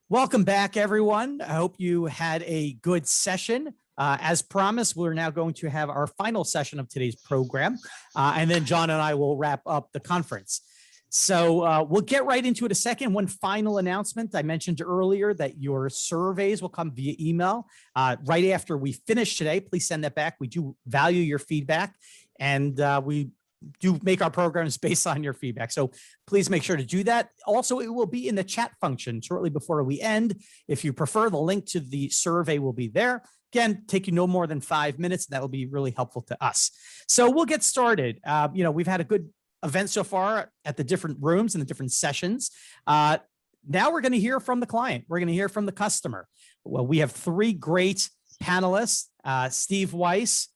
Welcome back, everyone. I hope you had a good session. As promised, we're now going to have our final session of today's program, and then John and I will wrap up the conference. So we'll get right into it a second. One final announcement. I mentioned earlier that your surveys will come via email right after we finish today. Please send that back. We do value your feedback, and we do make our programs based on your feedback. So please make sure to do that. Also, it will be in the chat function shortly before we end. If you prefer, the link to the survey will be there. Again, take you no more than 5 minutes. That will be really helpful to us. So we'll get started. We've had a good event so far at the different rooms and the different sessions. Now we're going to hear from the client. We're going to hear from the customer. Well, we have three great panelists, Steve Weiss,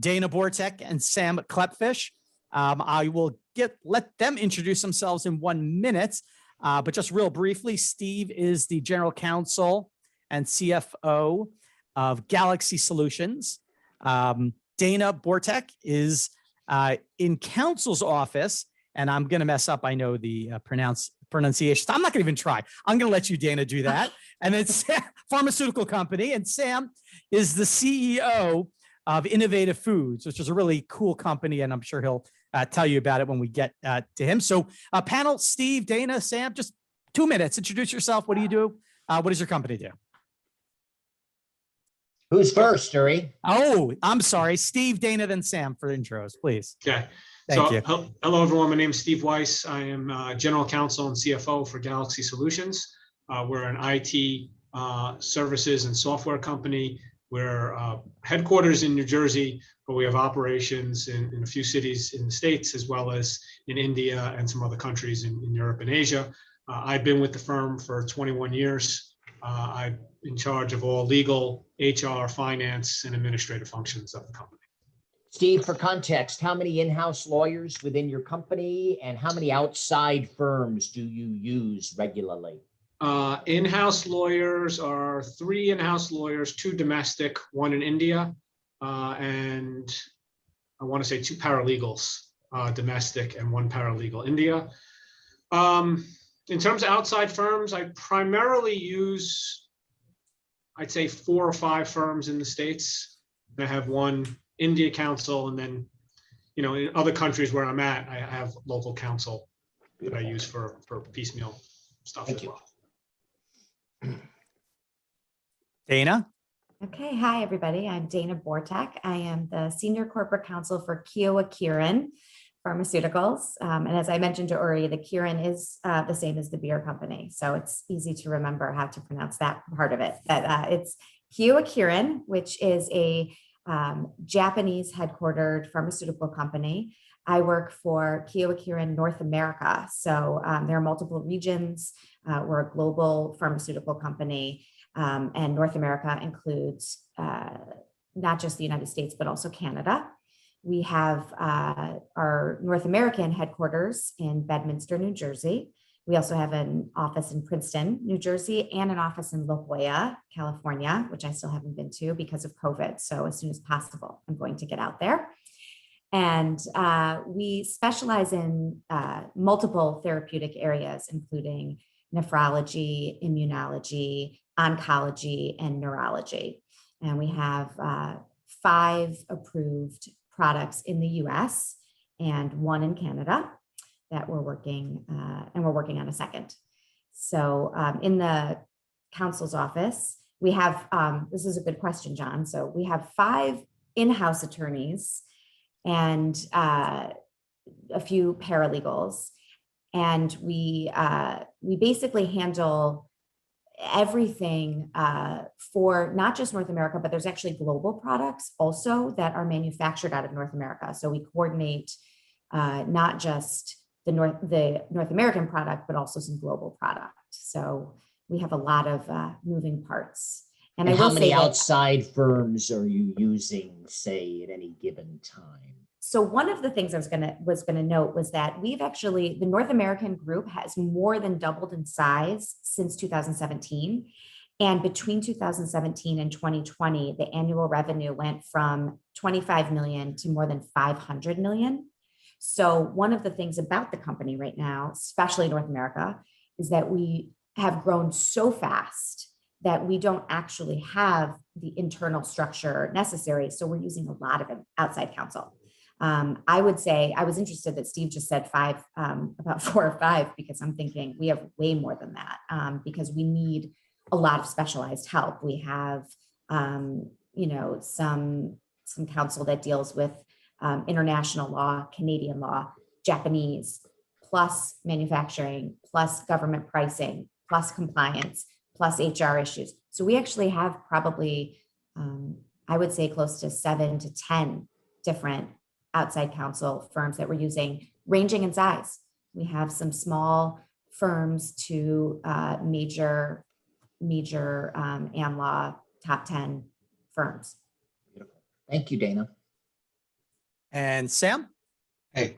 Daina Bortek, and Sam Klepfish. I will let them introduce themselves in 1 minute, but just real briefly, Steve is the general counsel and CFO of GalaxE Solutions. Daina Bortek is in Counsel's office, and I'm going to mess up, I know, the pronunciation. So I'm not going to even try. I'm going to let you, Daina, do that. And it's pharmaceutical company, and Sam is the CEO of Innovative Foods, which is a really cool company, and I'm sure he'll tell you about it when we get to him. So panel, Steve, Daina, Sam, just 2 minutes. Introduce yourself. What do you do? What does your company do? Who's first, Uri? Oh, I'm sorry. Steve, Daina, then Sam for intros, please. Okay. Thank you. Hello, everyone. My name is Steve Weiss. I am General Counsel and CFO for GalaxE Solutions. We're an IT services and software company. We're headquarters in New Jersey, but we have operations in a few cities in the States, as well as in India and some other countries in Europe and Asia. I've been with the firm for 21 years. I'm in charge of all legal, HR, finance, and administrative functions of the company. Steve, for context, how many in-house lawyers within your company and how many outside firms do you use regularly? In-house lawyers are 3 in-house lawyers, 2 domestic, 1 in India, and I want to say 2 paralegals, domestic and 1 paralegal India. In terms of outside firms, I primarily use, I'd say 4 or 5 firms in the States. I have 1 India counsel, and then, in other countries where I'm at, I have local counsel that I use for piecemeal stuff as well. Daina? Okay, hi everybody. I'm Daina Bortek. I am the Senior Corporate Counsel for Kyowa Kirin Pharmaceuticals. And as I mentioned to Uri, the Kirin is the same as the beer company. So it's easy to remember how to pronounce that part of it. But it's Kyowa Kirin, which is a Japanese headquartered pharmaceutical company. I work for Kyowa Kirin North America. So there are multiple regions. We're a global pharmaceutical company, and North America includes not just the United States, but also Canada. We have our North American headquarters in Bedminster, New Jersey. We also have an office in Princeton, New Jersey, and an office in La Jolla, California, which I still haven't been to because of COVID. So as soon as possible, I'm going to get out there. And we specialize in multiple therapeutic areas, including nephrology, immunology, oncology, and neurology. And we have 5 approved products in the US and 1 in Canada that we're working, and we're working on a second. So in the counsel's office, we have, this is a good question, John. So we have 5 in-house attorneys and a few paralegals. And we basically handle everything for not just North America, but there's actually global products also that are manufactured out of North America. So we coordinate not just the North American product, but also some global product. So we have a lot of moving parts. And how many outside firms are you using, say, at any given time? So one of the things I was gonna note was that the North American group has more than doubled in size since 2017. And between 2017 and 2020, the annual revenue went from 25 million to more than 500 million. So one of the things about the company right now, especially North America, is that we have grown so fast that we don't actually have the internal structure necessary. So we're using a lot of outside counsel. I would say, I was interested that Steve just said 5, about 4 or 5, because I'm thinking we have way more than that, because we need a lot of specialized help. We have, you know, some counsel that deals with international law, Canadian law, Japanese, plus manufacturing, plus government pricing, plus compliance, plus HR issues. So we actually have probably, I would say, close to 7 to 10 different outside counsel firms that we're using, ranging in size. We have some small firms to major AM law top 10 firms. Thank you, Daina. And Sam? Hey,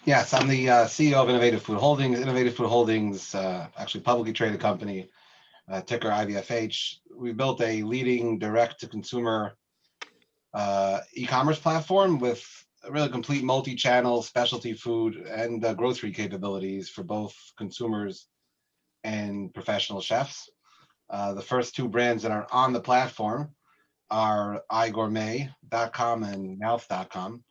yes, I'm the CEO of Innovative Food Holdings. Innovative Food Holdings, actually a publicly traded company, ticker IVFH. We built a leading direct-to-consumer e-commerce platform with a really complete multi-channel specialty food and grocery capabilities for both consumers and professional chefs. The first 2 brands that are on the platform are igourmet.com and mouth.com.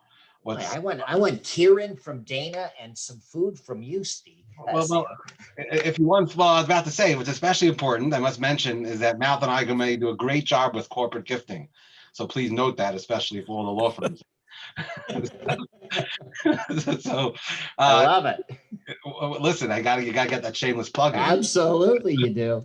I want Kirin from Daina and some food from you, Steve. Well, if you want, well, I was about to say, what's especially important, I must mention, is that Mouth and iGourmet do a great job with corporate gifting. So please note that, especially for all the law firms. So, I love it. Listen, you gotta get that shameless plug in. Absolutely, you do.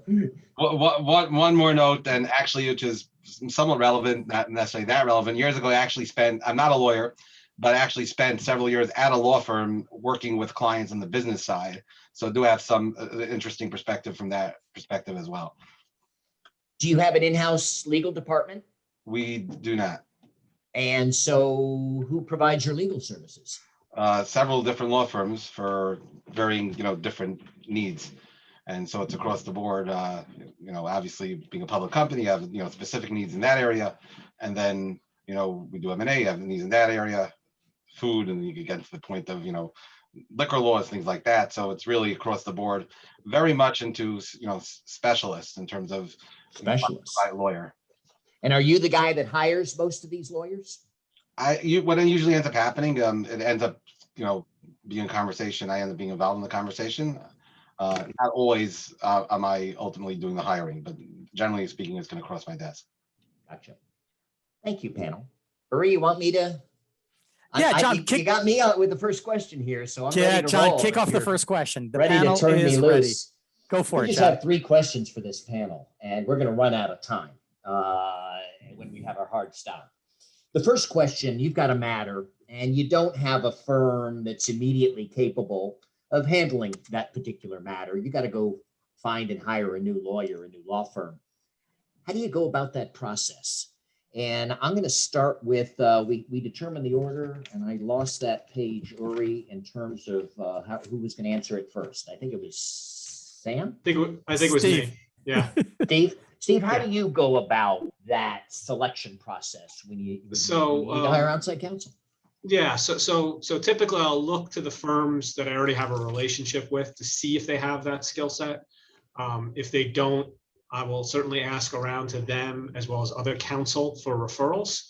One more note, and actually, which is somewhat relevant, not necessarily that relevant. Years ago, I actually spent, I'm not a lawyer, but I actually spent several years at a law firm working with clients on the business side. So I do have some interesting perspective from that perspective as well. Do you have an in-house legal department? We do not. And so who provides your legal services? Several different law firms for varying, different needs. And so it's across the board, obviously being a public company, you have, specific needs in that area. And then, we do M&A, have needs in that area, food, and you can get to the point of, liquor laws, things like that. So it's really across the board, very much into, specialists in terms of Specialists. Lawyer. And are you the guy that hires most of these lawyers? What usually ends up happening, it ends up, being a conversation. I end up being involved in the conversation. Not always am I ultimately doing the hiring, but generally speaking, it's going to cross my desk. Gotcha. Thank you, panel. Uri, you want me to? Yeah, John, you got me out with the first question here, so I'm ready to John, roll. kick off the first question. The ready panel to turn me is ready. loose. Go for We it, just John. have 3 questions for this panel, and we're going to run out of time when we have our hard stop. The first question, you've got a matter, and you don't have a firm that's immediately capable of handling that particular matter. You got to go find and hire a new lawyer, a new law firm. How do you go about that process? And I'm going to start with, we determined the order, and I lost that page, Uri, in terms of who was going to answer it first. I think it was Sam? I think it was Steve. me. Yeah. Steve, how do you go about that selection process when you need to hire outside counsel? Yeah, so typically I'll look to the firms that I already have a relationship with to see if they have that skill set. If they don't, I will certainly ask around to them as well as other counsel for referrals.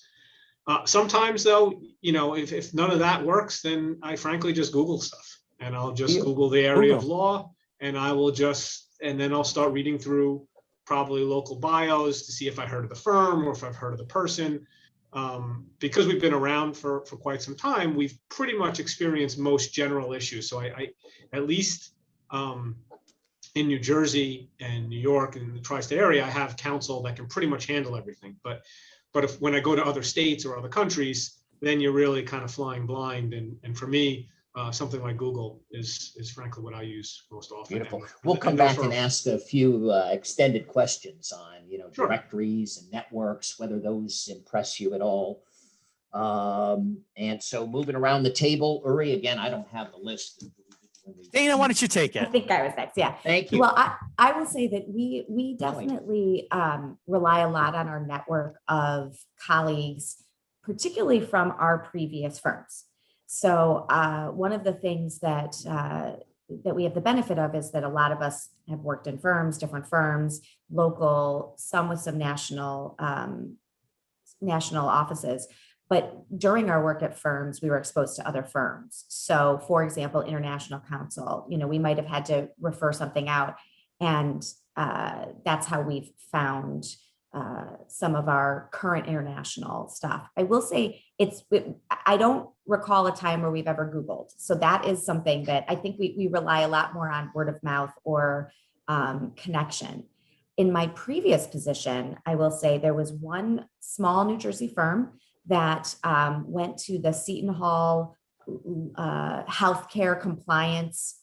Sometimes though, if none of that works, then I frankly just Google stuff, and I'll just Google the area of law, and then I'll start reading through probably local bios to see if I heard of the firm or if I've heard of the person. Because we've been around for quite some time, we've pretty much experienced most general issues. So I at least in New Jersey and New York and the tri-state area, I have counsel that can pretty much handle everything. But when I go to other states or other countries, then you're really kind of flying blind. And for me, something like Google is frankly what I use most often. Beautiful. We'll come back and ask a few extended questions on, Sure. directories and networks, whether those impress you at all. And so moving around the table, Uri, again, I don't have the list. Daina, why don't you take I it? think I was next. Yeah. Thank you. Well, I will say that we definitely rely a lot on our network of colleagues, particularly from our previous firms. So one of the things that that we have the benefit of is that a lot of us have worked in firms, different firms, local, some with some national offices. But during our work at firms, we were exposed to other firms. So for example, international counsel, we might have had to refer something out. And that's how we've found some of our current international stuff. I will say I don't recall a time where we've ever Googled. So that is something that I think we rely a lot more on word of mouth or connection. In my previous position, I will say there was one small New Jersey firm that went to the Seton Hall healthcare compliance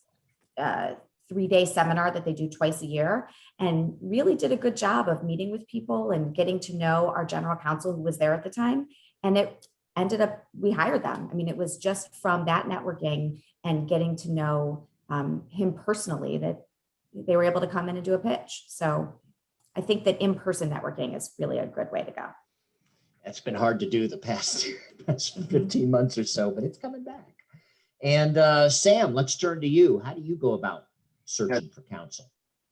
3-day seminar that they do twice a year, and really did a good job of meeting with people and getting to know our general counsel who was there at the time. And it ended up, we hired them. I mean, it was just from that networking and getting to know him personally that they were able to come in and do a pitch. So I think that in-person networking is really a good way to go. That's been hard to do the past 15 months or so, but it's coming back. And Sam, let's turn to you. How do you go about searching for counsel?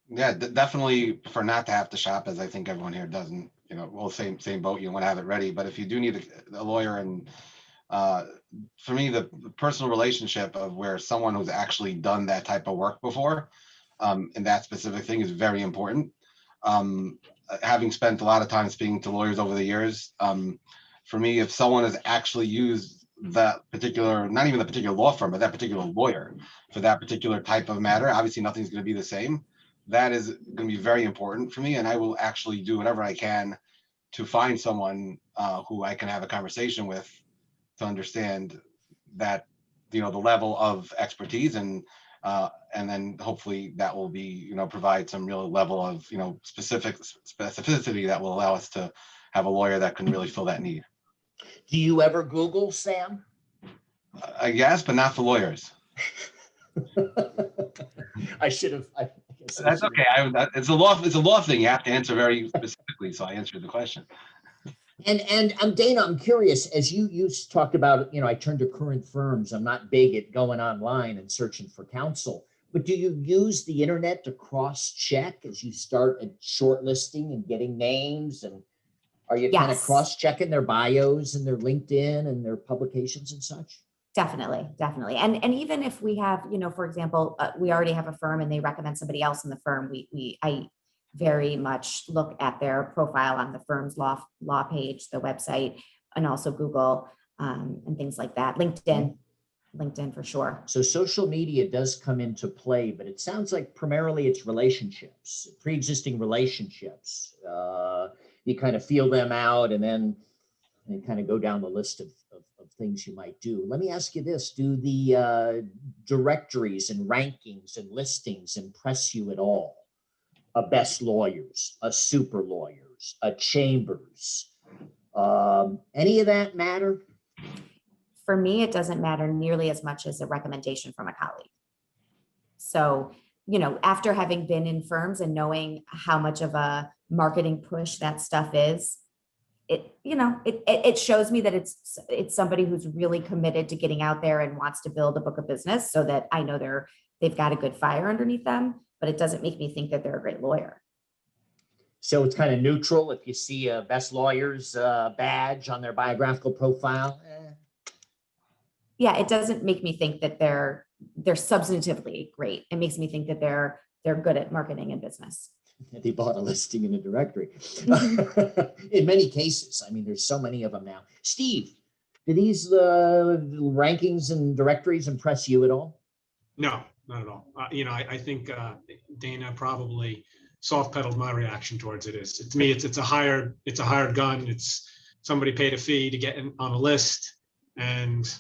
Yeah, definitely prefer not to have to shop, as I think everyone here doesn't. Well, same boat. You want to have it ready, but if you do need a lawyer, and for me, the personal relationship of where someone who's actually done that type of work before, and that specific thing is very important. Having spent a lot of time speaking to lawyers over the years, for me, if someone has actually used that particular, not even the particular law firm, but that particular lawyer for that particular type of matter, obviously nothing's going to be the same. That is going to be very important for me, and I will actually do whatever I can to find someone who I can have a conversation with to understand that, the level of expertise, and then hopefully that will be, provide some real level of, specificity that will allow us to have a lawyer that can really fill that need. Do you ever Google, Sam? I guess, but not for lawyers. I should have. That's okay. It's a law thing. You have to answer very specifically, so I answered the question. And Daina, I'm curious, as you talked about, I turn to current firms. I'm not big at going online and searching for counsel, but do you use the internet to cross-check as you start shortlisting and getting names? And are you kind of cross-checking their bios and their LinkedIn and their publications and such? Definitely. And even if we have, for example, we already have a firm and they recommend somebody else in the firm, I very much look at their profile on the firm's law page, the website, and also Google and things like that. LinkedIn for sure. So social media does come into play, but it sounds like primarily it's relationships, pre-existing relationships. You kind of feel them out and then kind of go down the list of things you might do. Let me ask you this. Do the directories and rankings and listings impress you at all? A best lawyers, a super lawyers, a chambers, any of that matter? For me, it doesn't matter nearly as much as a recommendation from a colleague. So, after having been in firms and knowing how much of a marketing push that stuff is, it shows me that it's somebody who's really committed to getting out there and wants to build a book of business, so that I know they've got a good fire underneath them, but it doesn't make me think that they're a great lawyer. So it's kind of neutral if you see a best lawyers badge on their biographical profile. Yeah, it doesn't make me think that they're substantively great. It makes me think that they're good at marketing and business. They bought a listing in a directory. In many cases, I mean, there's so many of them now. Steve, do these rankings and directories impress you at all? No, not at all. I think Daina probably soft pedaled my reaction towards it. To me, it's a hired gun. It's somebody paid a fee to get on a list, and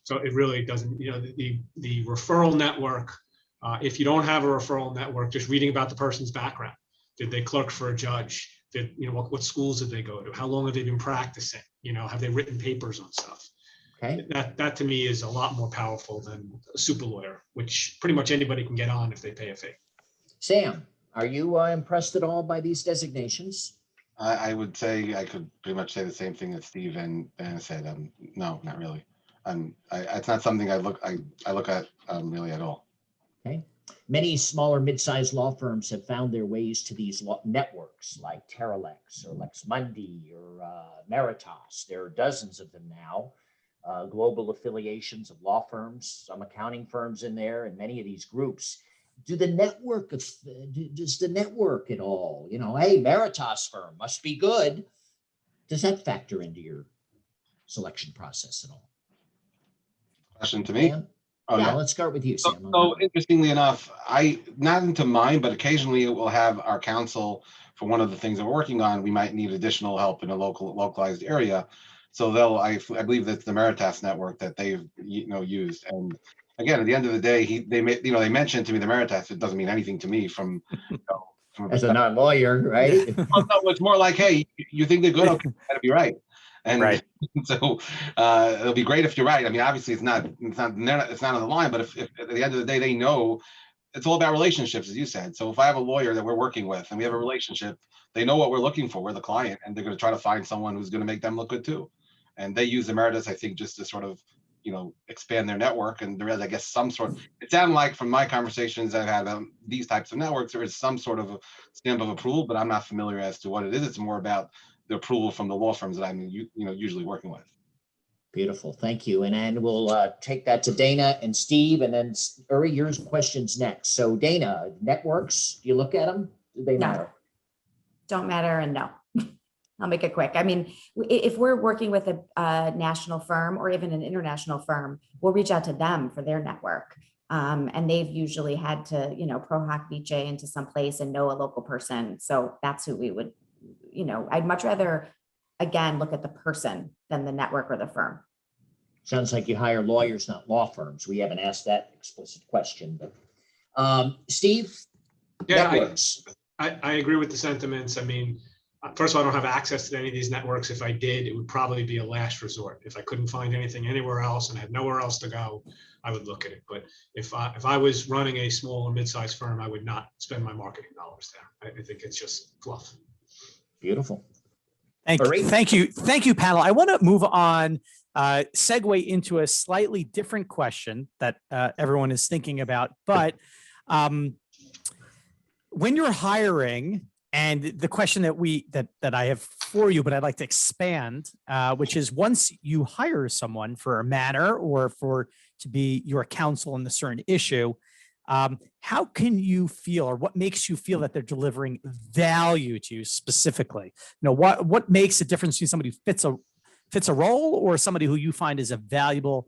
so it really doesn't. The referral network. If you don't have a referral network, just reading about the person's background. Did they clerk for a judge? What schools did they go to? How long have they been practicing? Have they written papers on stuff? Okay. That to me is a lot more powerful than a super lawyer, which pretty much anybody can get on if they pay a fee. Sam, are you impressed at all by these designations? I would say I could pretty much say the same thing that Steve and said. No, not really. It's not something I look at really at all. Okay. Many smaller, mid-sized law firms have found their ways to these networks like Terralex or LexMundi or Meritas. There are dozens of them now. Global affiliations of law firms, some accounting firms in there, and many of these groups. Does the network at all? You know, hey, Meritas firm must be good. Does that factor into your selection process at all? Question to me? Sam? Oh, Yeah, yeah. let's start with you, Sam. So interestingly enough, not into mine, but occasionally it will have our counsel for one of the things that we're working on. We might need additional help in a localized area. So I believe that's the Meritas network that they've used. And again, at the end of the day, they mentioned to me the Meritas. It doesn't mean anything to me from a As a non-lawyer, right? well, no, it's more like, hey, you think they're good? Okay, gotta be right. And Right. so it'll be great if you're right. I mean, obviously it's not on the line, but if at the end of the day they know, it's all about relationships, as you said. So if I have a lawyer that we're working with and we have a relationship, they know what we're looking for. We're the client, and they're going to try to find someone who's going to make them look good too. And they use Emeritus, I think, just to sort of expand their network. And there is, I guess, some sort. It sounded like from my conversations I've had these types of networks, there is some sort of a stamp of approval, but I'm not familiar as to what it is. It's more about the approval from the law firms that I'm usually working with. Beautiful, thank you. And then we'll take that to Daina and Steve, and then Uri, yours questions next. So Daina, networks, do you look at them? Do they matter? Don't matter, and no. I'll make it quick. I mean, if we're working with a national firm or even an international firm, we'll reach out to them for their network. And they've usually had to, pro hoc vice into some place and know a local person. So that's who we would, I'd much rather, again, look at the person than the network or the firm. Sounds like you hire lawyers, not law firms. We haven't asked that explicit question, but Steve, Yeah, networks. I agree with the sentiments. I mean, first of all, I don't have access to any of these networks. If I did, it would probably be a last resort. If I couldn't find anything anywhere else and had nowhere else to go, I would look at it. But if I was running a small or mid-sized firm, I would not spend my marketing dollars there. I think it's just fluff. Beautiful. Thank you, panel. I want to move on, segue into a slightly different question that everyone is thinking about. But when you're hiring, and the question that I have for you, but I'd like to expand, which is once you hire someone for a matter or to be your counsel in a certain issue, how can you feel, or what makes you feel that they're delivering value to you specifically? What makes a difference between somebody who fits a role or somebody who you find is a valuable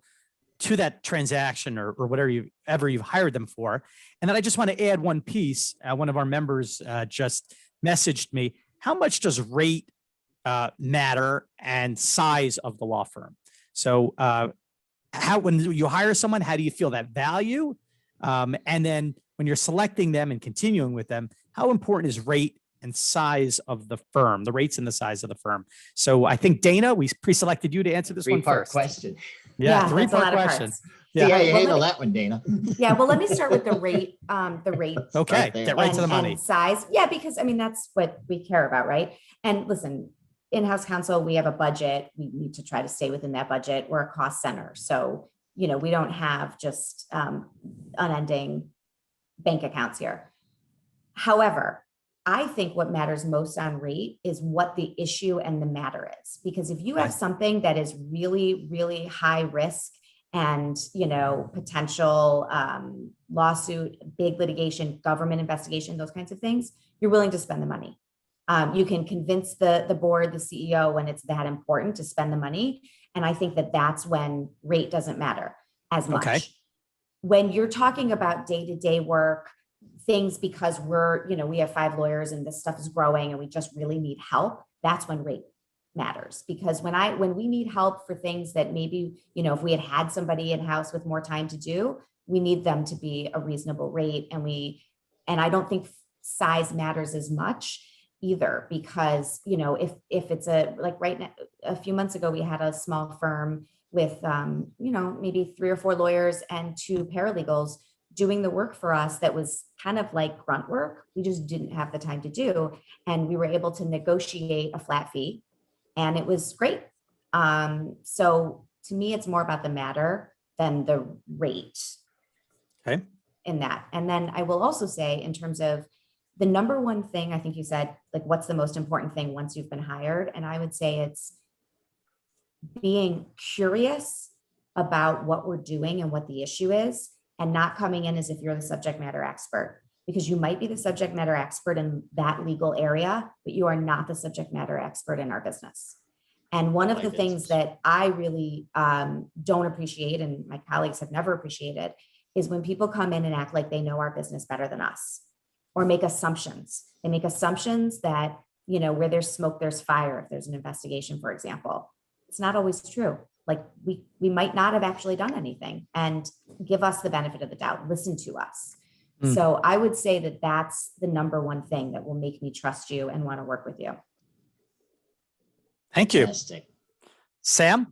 to that transaction or whatever you've hired them for? And then I just want to add one piece. One of our members just messaged me, how much does rate matter and size of the law firm? So when you hire someone, how do you feel that value? And then when you're selecting them and continuing with them, how important is rate and size of the firm, the rates and the size of the firm? So I think, Daina, we pre-selected you to answer this one first. Question. Yeah, that's a three-part lot of question. parts. Yeah, Well, you handle that one, Daina. Yeah, well, let me start with the rate. Okay, Right there. get right to the money. And size. Yeah, because I mean, that's what we care about, right? And listen, in-house counsel, we have a budget. We need to try to stay within that budget. We're a cost center. So, we don't have just unending bank accounts here. However, I think what matters most on rate is what the issue and the matter is. Because if you have something that is really, really high risk and, potential lawsuit, big litigation, government investigation, those kinds of things, you're willing to spend the money. You can convince the board, the CEO, when it's that important to spend the money. And I think that's when rate doesn't matter as much. Okay. When you're talking about day-to-day work, things because we have 5 lawyers and this stuff is growing and we just really need help, that's when rate matters. Because when we need help for things that maybe, if we had somebody in-house with more time to do, we need them to be a reasonable rate. And I don't think size matters as much either, because, if it's right now, a few months ago, we had a small firm with, maybe 3 or 4 lawyers and 2 paralegals doing the work for us that was kind of like grunt work. We just didn't have the time to do. And we were able to negotiate a flat fee and it was great. So to me, it's more about the matter than the rate. Okay. in that. And then I will also say, in terms of the number one thing, I think you said, like, what's the most important thing once you've been hired? And I would say it's being curious about what we're doing and what the issue is, and not coming in as if you're the subject matter expert, because you might be the subject matter expert in that legal area, but you are not the subject matter expert in our business. And one of the things that I really don't appreciate, and my colleagues have never appreciated, is when people come in and act like they know our business better than us, or make assumptions. They make assumptions that, you know, where there's smoke, there's fire. If there's an investigation, for example, it's not always true. Like, we might not have actually done anything, and give us the benefit of the doubt, listen to us. So I would say that that's the number one thing that will make me trust you and want to work with you. Thank you. Fantastic. Sam?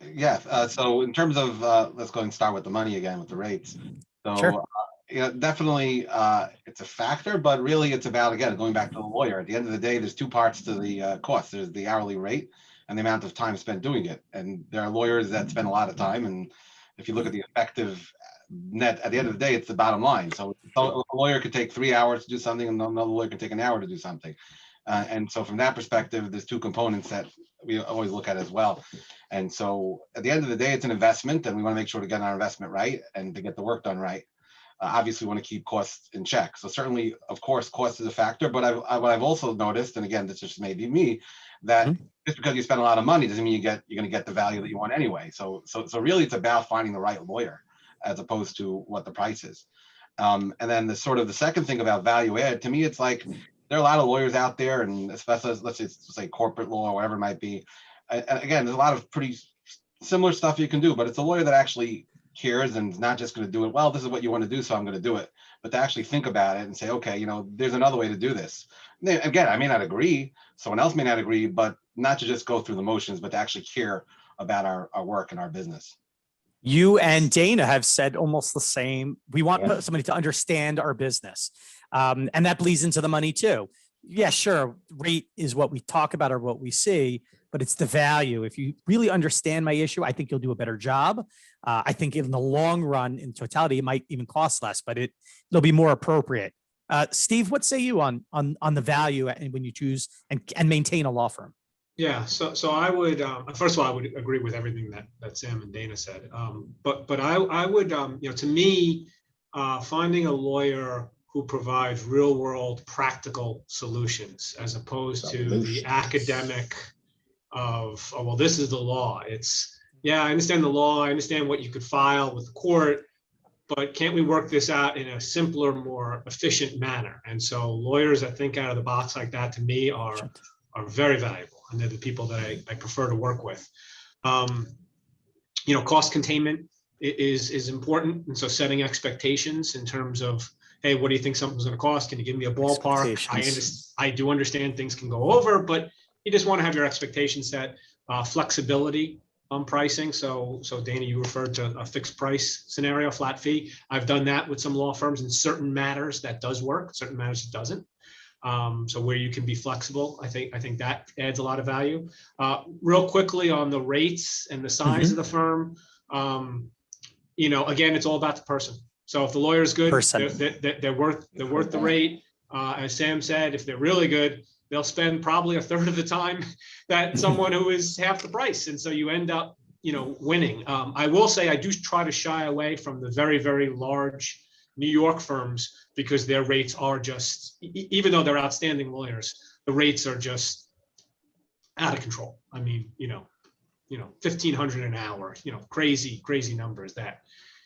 Yeah, so in terms of, let's go and start with the money again, with the rates. So, Sure. yeah, definitely, it's a factor, but really it's about, again, going back to the lawyer. At the end of the day, there's two parts to the cost. There's the hourly rate and the amount of time spent doing it. And there are lawyers that spend a lot of time. And if you look at the effective net, at the end of the day, it's the bottom line. So a lawyer could take 3 hours to do something, and another lawyer could take an hour to do something. And so from that perspective, there's two components that we always look at as well. And so at the end of the day, it's an investment, and we want to make sure to get our investment right and to get the work done right. Obviously, we want to keep costs in check. So certainly, of course, cost is a factor. But what I've also noticed, and again, this just may be me, that just because you spend a lot of money doesn't mean you're going to get the value that you want anyway. So really, it's about finding the right lawyer as opposed to what the price is. And then the sort of the second thing about value add, to me, it's like there are a lot of lawyers out there, and especially let's say corporate law or whatever it might be. And again, there's a lot of pretty similar stuff you can do, but it's a lawyer that actually cares and is not just going to do it. Well, this is what you want to do, so I'm going to do it. But to actually think about it and say, okay, you know, there's another way to do this. Again, I may not agree, someone else may not agree, but not to just go through the motions, but to actually care about our work and our business. You and Daina have said almost the same. We want somebody to understand our business. And that bleeds into the money too. Yeah, sure. Rate is what we talk about or what we see, but it's the value. If you really understand my issue, I think you'll do a better job. I think in the long run, in totality, it might even cost less, but it'll be more appropriate. Steve, what say you on the value and when you choose and maintain a law firm? Yeah, so I would first of all, I would agree with everything that Sam and Daina said. But I would to me, finding a lawyer who provides real world practical solutions as opposed to the academic of, oh, well, this is the law. It's, yeah, I understand the law. I understand what you could file with the court, but can't we work this out in a simpler, more efficient manner? And so lawyers that think out of the box like that, to me, are very valuable. And they're the people that I prefer to work with. Cost containment is important. And so setting expectations in terms of, hey, what do you think something's going to cost? Can you give me a ballpark? I do understand things can go over, but you just want to have your expectations set. Flexibility on pricing. So Daina, you referred to a fixed price scenario, flat fee. I've done that with some law firms in certain matters that does work, certain matters it doesn't. So where you can be flexible, I think that adds a lot of value. Real quickly on the rates and the size of the firm, again, it's all about the person. So if the lawyer is good, they're worth the rate. As Sam said, if they're really good, they'll spend probably a third of the time that someone who is half the price, and so you end up, winning. I will say I do try to shy away from the very, very large New York firms because their rates are just, even though they're outstanding lawyers, the rates are just out of control. I mean, $1,500 an hour, crazy numbers that,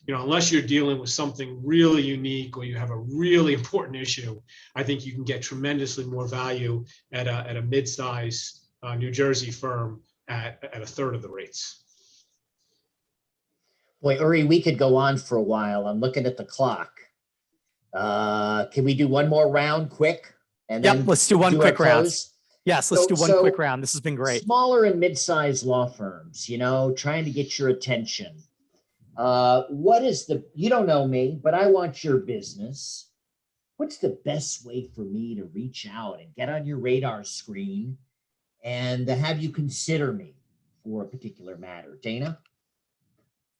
unless you're dealing with something really unique or you have a really important issue, I think you can get tremendously more value at a mid-size New Jersey firm at a third of the rates. Boy, Uri, we could go on for a while. I'm looking at the clock. Can we do one more round quick? And then let's do one quick round. Yes, let's do one quick round. This has been great. Smaller and mid-sized law firms, trying to get your attention. You don't know me, but I want your business. What's the best way for me to reach out and get on your radar screen and have you consider me for a particular matter? Daina?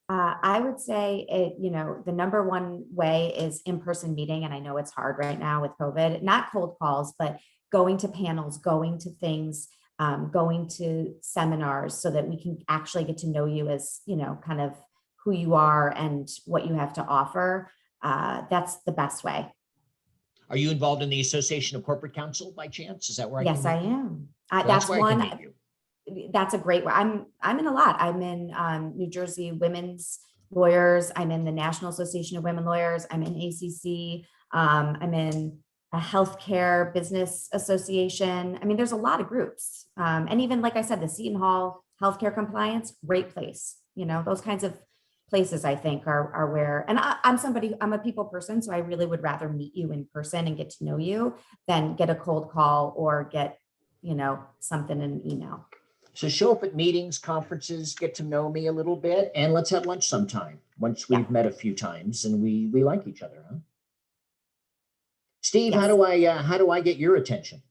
I would say the number one way is in-person meeting. And I know it's hard right now with COVID, not cold calls, but going to panels, going to things, going to seminars so that we can actually get to know you as, kind of who you are and what you have to offer. That's the best way. Are you involved in the Association of Corporate Counsel by chance? Is that where I Yes, can I meet you? am. So That's where I can one. meet you. That's a great one. I'm in a lot. I'm in New Jersey Women's Lawyers. I'm in the National Association of Women Lawyers. I'm in ACC. I'm in a healthcare business association. I mean, there's a lot of groups. And even like I said, the Seton Hall healthcare compliance, great place. Those kinds of places I think are where, and I'm a people person. So I really would rather meet you in person and get to know you than get a cold call or get, something in an email. So show up at meetings, conferences, get to know me a little bit, and let's have lunch sometime once we've met a few times and we like each other, huh? Steve, Yes. how do I get your attention?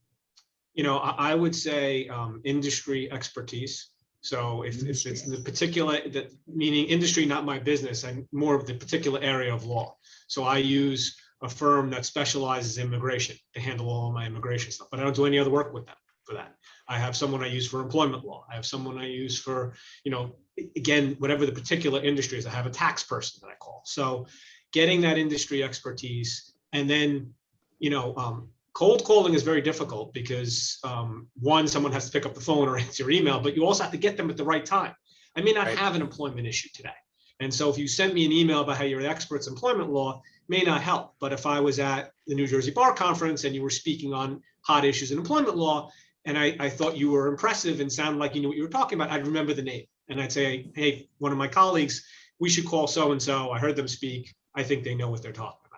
I would say industry expertise. So if it's the particular, meaning industry, not my business, I'm more of the particular area of law. So I use a firm that specializes in immigration to handle all my immigration stuff, but I don't do any other work with them for that. I have someone I use for employment law. I have someone I use for, again, whatever the particular industry is. I have a tax person that I call. So getting that industry expertise, and then, cold calling is very difficult because one, someone has to pick up the phone or answer your email, but you also have to get them at the right time. I may not have an employment issue today. And so if you sent me an email about how you're an expert in employment law, may not help. But if I was at the New Jersey Bar Conference and you were speaking on hot issues in employment law, and I thought you were impressive and sounded like you knew what you were talking about, I'd remember the name. And I'd say, hey, one of my colleagues, we should call so-and-so. I heard them speak. I think they know what they're talking about.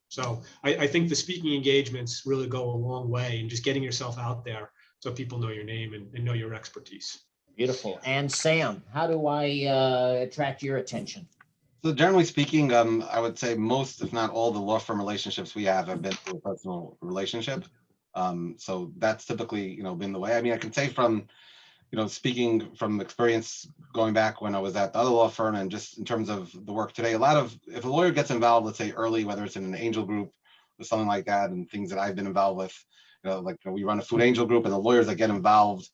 So I think the speaking engagements really go a long way in just getting yourself out there so people know your name and know your expertise. Beautiful. And Sam, how do I attract your attention? So generally speaking, I would say most, if not all, the law firm relationships we have been through a personal relationship. So that's typically, been the way. I mean, I can say from, speaking from experience going back when I was at the other law firm and just in terms of the work today, if a lawyer gets involved, let's say early, whether it's in an angel group or something like that, and things that I've been involved with, we run a food angel group, and the lawyers that get involved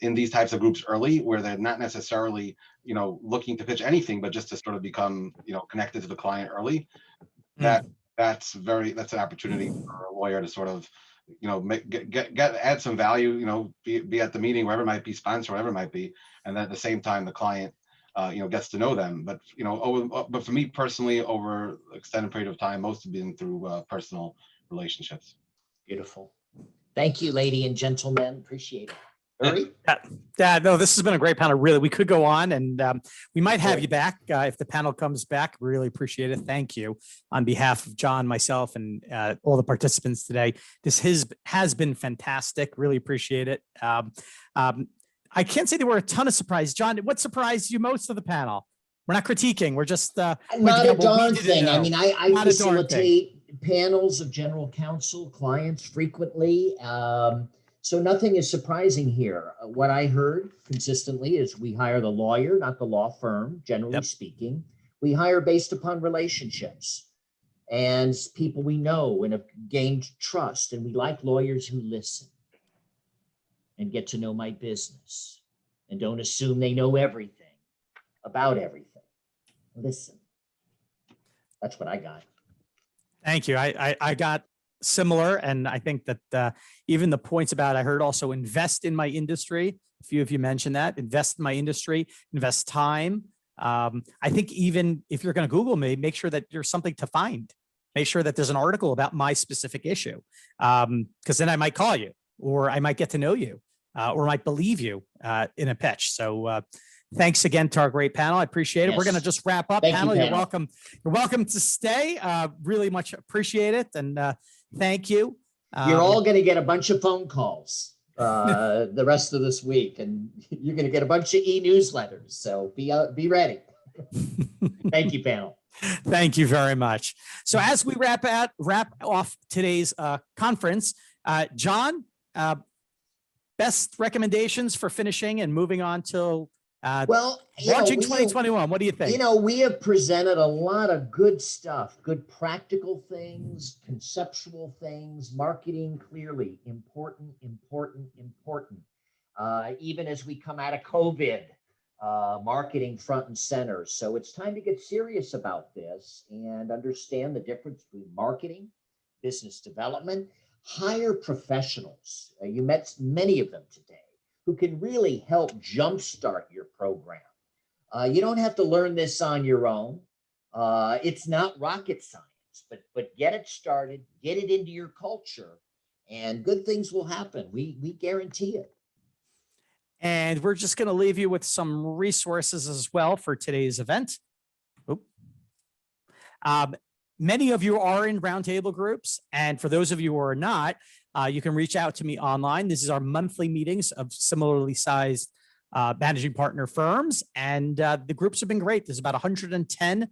in these types of groups early, where they're not necessarily, looking to pitch anything, but just to sort of become, connected to the client early, that's an opportunity for a lawyer to sort of, add some value, be at the meeting, wherever it might be, sponsor, whatever it might be. And then at the same time, the client, gets to know them. But, but for me personally, over an extended period of time, most have been through personal relationships. Beautiful. Thank you, lady and gentlemen. Appreciate it. Uri? No, this has been a great panel. Really, we could go on, and we might have you back if the panel comes back. Really appreciate it. Thank you on behalf of John, myself, and all the participants today. This has been fantastic. Really appreciate it. I can't say there were a ton of surprises. John, what surprised you most of the panel? We're not critiquing. We're just not a darn thing. I mean, I facilitate panels of general counsel clients frequently. So nothing is surprising here. What I heard consistently is we hire the lawyer, not the law firm, generally speaking. We hire based upon relationships and people we know and have gained trust. And we like lawyers who listen and get to know my business and don't assume they know everything about everything. Listen. That's what I got. Thank you. I got similar, and I think that even the points about, I heard also invest in my industry. A few of you mentioned that. Invest in my industry, invest time. I think even if you're going to Google me, make sure that there's something to find. Make sure that there's an article about my specific issue, because then I might call you, or I might get to know you, or might believe you in a pitch. So thanks again to our great panel. I appreciate it. Yes. We're going to just wrap up. Thank Panel, you, you're welcome. You're welcome to stay. Really much appreciate it. And thank you. You're all going to get a bunch of phone calls the rest of this week, and you're going to get a bunch of e-newsletters. So be ready. Thank you, panel. Thank you very much. So as we wrap off today's conference, John, best recommendations for finishing and moving on till Well, Launching 2021. What do you think? We have presented a lot of good stuff, good practical things, conceptual things, marketing clearly important. Even as we come out of COVID, marketing front and center. So it's time to get serious about this and understand the difference between marketing, business development, hire professionals. You met many of them today who can really help jumpstart your program. You don't have to learn this on your own. It's not rocket science, but get it started, get it into your culture, and good things will happen. We guarantee it. And we're just going to leave you with some resources as well for today's event. Many of you are in roundtable groups, and for those of you who are not, you can reach out to me online. This is our monthly meetings of similarly sized managing partner firms, and the groups have been great. There's about 110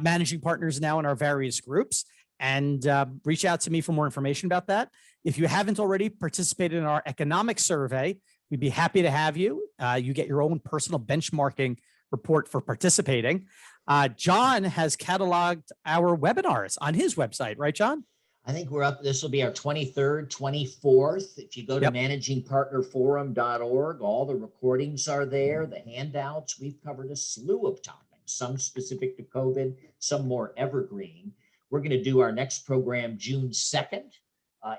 managing partners now in our various groups, and reach out to me for more information about that. If you haven't already participated in our economic survey, we'd be happy to have you. You get your own personal benchmarking report for participating. John has cataloged our webinars on his website, right, John? I think we're up. This will be our 23rd, 24th. If you go to Yep. managingpartnerforum.org, all the recordings are there, the handouts. We've covered a slew of topics, some specific to COVID, some more evergreen. We're going to do our next program June 2nd.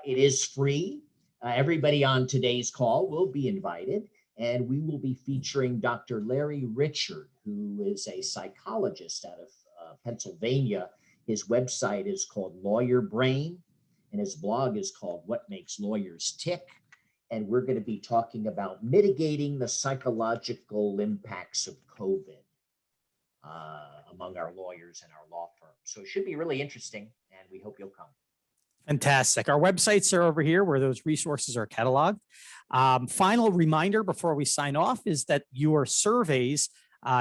It is free. Everybody on today's call will be invited, and we will be featuring Dr. Larry Richard, who is a psychologist out of Pennsylvania. His website is called Lawyer Brain, and his blog is called What Makes Lawyers Tick. And we're going to be talking about mitigating the psychological impacts of COVID among our lawyers and our law firms. So it should be really interesting, and we hope you'll come. Fantastic. Our websites are over here where those resources are cataloged. Final reminder before we sign off is that your surveys,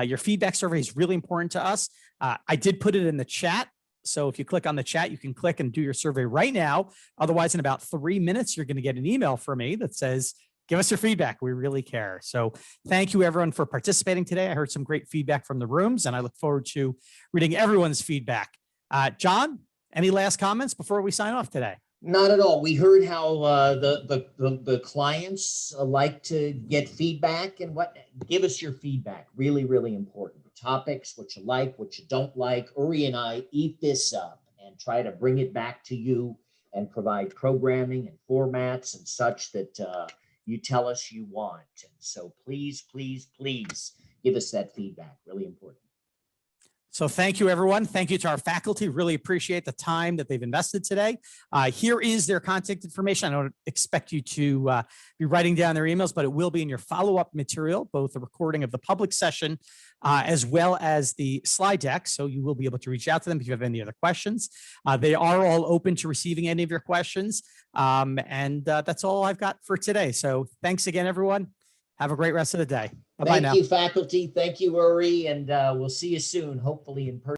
your feedback survey is really important to us. I did put it in the chat. So if you click on the chat, you can click and do your survey right now. Otherwise, in about 3 minutes, you're going to get an email from me that says, give us your feedback. We really care. So thank you, everyone, for participating today. I heard some great feedback from the rooms, and I look forward to reading everyone's feedback. John, any last comments before we sign off today? Not at all. We heard how the clients like to get feedback, and give us your feedback. Really, really important. Topics, what you like, what you don't like. Uri and I eat this up and try to bring it back to you and provide programming and formats and such that you tell us you want. And so please, please, please give us that feedback. Really important. So thank you, everyone. Thank you to our faculty. Really appreciate the time that they've invested today. Here is their contact information. I don't expect you to be writing down their emails, but it will be in your follow-up material, both the recording of the public session as well as the slide deck. So you will be able to reach out to them if you have any other questions. They are all open to receiving any of your questions. And that's all I've got for today. So thanks again, everyone. Have a great rest of the day. Bye-bye now. Thank you, faculty. Thank you, Uri. And we'll see you soon, hopefully in person.